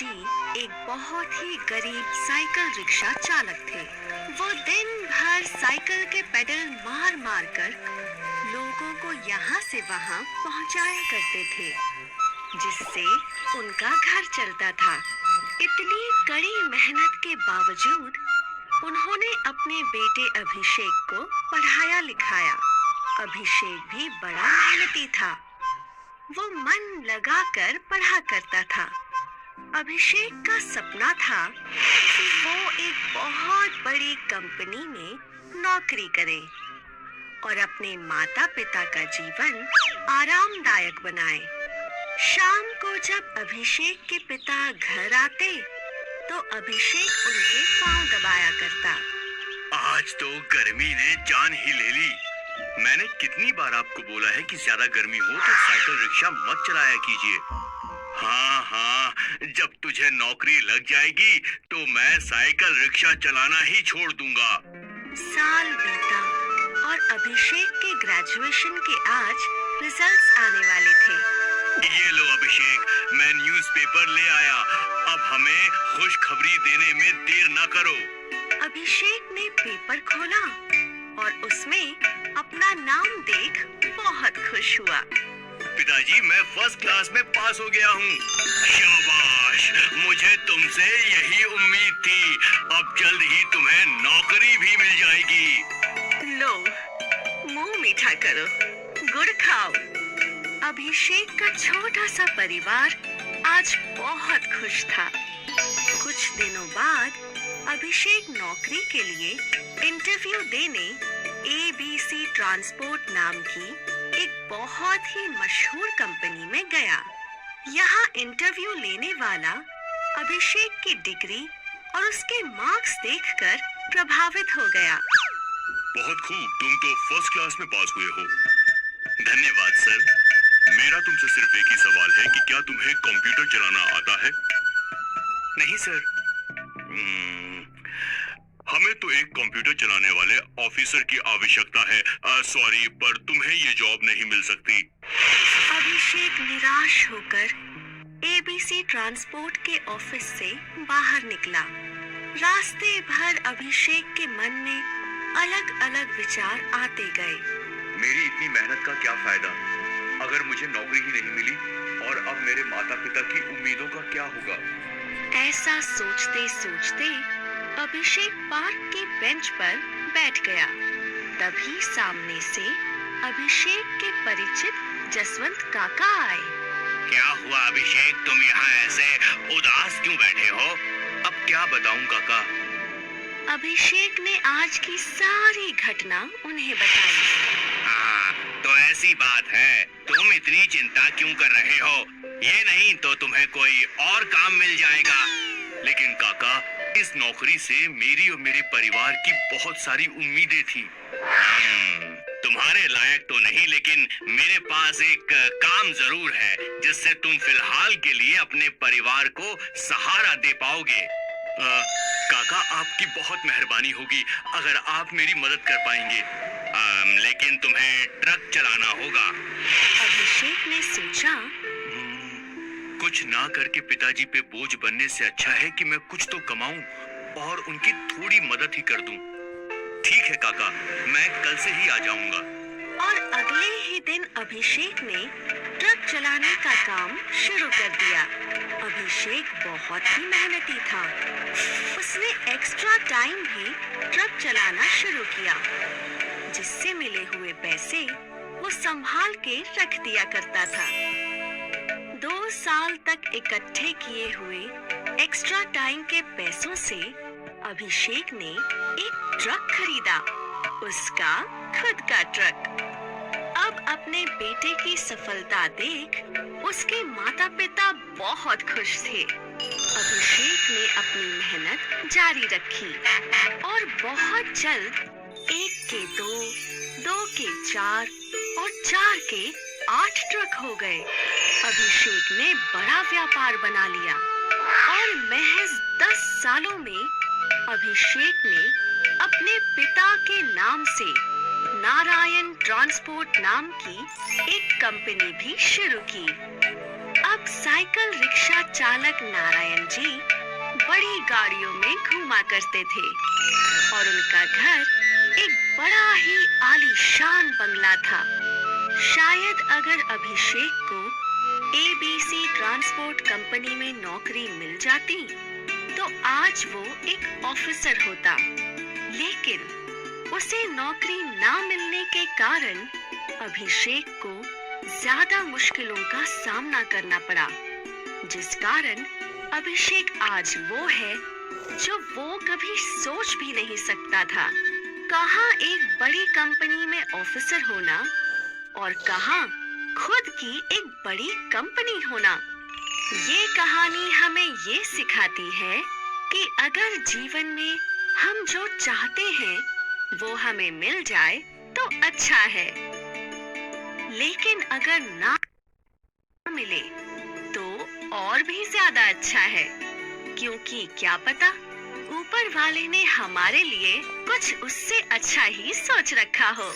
पिताजी एक बहुत ही गरीब साइकिल रिक्शा चालक थे। वो दिन भर साइकिल के पेडल मार मार कर लोगों को यहाँ से वहाँ पहुँचाया करते थे, जिससे उनका घर चलता था। इतनी कड़ी मेहनत के बावजूद उन्होंने अपने बेटे अभिषेक को पढ़ाया लिखाया। अभिषेक भी बड़ा मेहनती था। वो मन लगाकर पढ़ा करता था। अभिषेक का सपना था कि वो एक बहुत बड़ी कंपनी में नौकरी करे और अपने माता पिता का जीवन आरामदायक बनाए। शाम को जब अभिषेक के पिता घर आते तो अभिषेक उनके पांव दबाया करता। आज तो गर्मी ने जान ही ले ली। मैंने कितनी बार आपको बोला है कि ज्यादा गर्मी हो तो साइकिल रिक्शा मत चलाया कीजिए। हाँ, जब तुझे नौकरी लग जाएगी तो मैं साइकिल रिक्शा चलाना ही छोड़ दूंगा। साल बीता और अभिषेक के ग्रेजुएशन के आज रिजल्ट्स आने वाले थे। ये लो अभिषेक, मैं न्यूज़पेपर ले आया। अब हमें खुशखबरी देने में देर ना करो। अभिषेक ने पेपर खोला और उसमें अपना नाम देख बहुत खुश हुआ। पिताजी, मैं फर्स्ट क्लास में पास हो गया हूँ। शाबाश, मुझे तुमसे यही उम्मीद थी। अब जल्द ही तुम्हें नौकरी भी मिल जाएगी। लो, मुंह मीठा करो, गुड़ खाओ। अभिषेक का छोटा सा परिवार आज बहुत खुश था। कुछ दिनों बाद अभिषेक नौकरी के लिए इंटरव्यू देने ABC ट्रांसपोर्ट नाम की एक बहुत ही मशहूर कंपनी में गया। यहाँ इंटरव्यू लेने वाला अभिषेक की डिग्री और उसके मार्क्स देखकर प्रभावित हो गया। बहुत खूब, तुम तो फर्स्ट क्लास में पास हुए हो। धन्यवाद सर। मेरा तुमसे सिर्फ एक ही सवाल है कि क्या तुम्हें कंप्यूटर चलाना आता है? नहीं सर। हमें तो एक कंप्यूटर चलाने वाले ऑफिसर की आवश्यकता है। सॉरी, पर तुम्हें ये जॉब नहीं मिल सकती। अभिषेक निराश होकर ABC ट्रांसपोर्ट के ऑफिस से बाहर निकला। रास्ते भर अभिषेक के मन में अलग-अलग विचार आते गए। मेरी इतनी मेहनत का क्या फायदा अगर मुझे नौकरी ही नहीं मिली, और अब मेरे माता पिता की उम्मीदों का क्या होगा? ऐसा सोचते सोचते अभिषेक पार्क के बेंच पर बैठ गया। तभी सामने से अभिषेक के परिचित जसवंत काका आए। क्या हुआ अभिषेक, तुम यहाँ ऐसे उदास क्यों बैठे हो? अब क्या बताऊं काका? अभिषेक ने आज की सारी घटना उन्हें बताई। हाँ, तो ऐसी बात है। तुम इतनी चिंता क्यों कर रहे हो? ये नहीं तो तुम्हें कोई और काम मिल जाएगा। लेकिन काका, इस नौकरी से मेरी और मेरे परिवार की बहुत सारी उम्मीदें थी। तुम्हारे लायक तो नहीं, लेकिन मेरे पास एक काम जरूर है जिससे तुम फिलहाल के लिए अपने परिवार को सहारा दे पाओगे। काका, आपकी बहुत मेहरबानी होगी अगर आप मेरी मदद कर पाएंगे। लेकिन तुम्हें ट्रक चलाना होगा। अभिषेक ने सोचा, कुछ ना करके पिताजी पे बोझ बनने से अच्छा है कि मैं कुछ तो कमाऊं और उनकी थोड़ी मदद ही कर दूं। ठीक है काका, मैं कल से ही आ जाऊंगा। और अगले ही दिन अभिषेक ने ट्रक चलाने का काम शुरू कर दिया। अभिषेक बहुत ही मेहनती था। उसने एक्स्ट्रा टाइम भी ट्रक चलाना शुरू किया, जिससे मिले हुए पैसे वो संभाल के रख दिया करता था। 2 साल तक इकट्ठे किए हुए एक्स्ट्रा टाइम के पैसों से अभिषेक ने एक ट्रक खरीदा, उसका खुद का ट्रक। अब अपने बेटे की सफलता देख उसके माता-पिता बहुत खुश थे। अभिषेक ने अपनी मेहनत जारी रखी और बहुत जल्द 1 के 2, 2 के 4 और 4 के 8 ट्रक हो गए। अभिषेक ने बड़ा व्यापार बना लिया और महज 10 सालों में अभिषेक ने अपने पिता के नाम से नारायण ट्रांसपोर्ट नाम की एक कंपनी भी शुरू की। अब अब साइकिल रिक्शा चालक नारायण जी बड़ी गाड़ियों में घूमा करते थे और उनका घर एक बड़ा ही आलीशान बंगला था। शायद अगर अभिषेक को एबीसी ट्रांसपोर्ट कंपनी में नौकरी मिल जाती तो आज वो एक ऑफिसर होता, लेकिन उसे नौकरी ना मिलने के कारण अभिषेक को ज्यादा मुश्किलों का सामना करना पड़ा, जिस कारण अभिषेक आज वो है जो वो कभी सोच भी नहीं सकता था। कहाँ एक बड़ी कंपनी में ऑफिसर होना और कहाँ खुद की एक बड़ी कंपनी होना। ये कहानी हमें ये सिखाती है कि अगर जीवन में हम जो चाहते हैं वो हमें मिल जाए तो अच्छा है, लेकिन अगर ना मिले तो और भी ज्यादा अच्छा है, क्योंकि क्या पता ऊपर वाले ने हमारे लिए कुछ उससे अच्छा ही सोच रखा हो।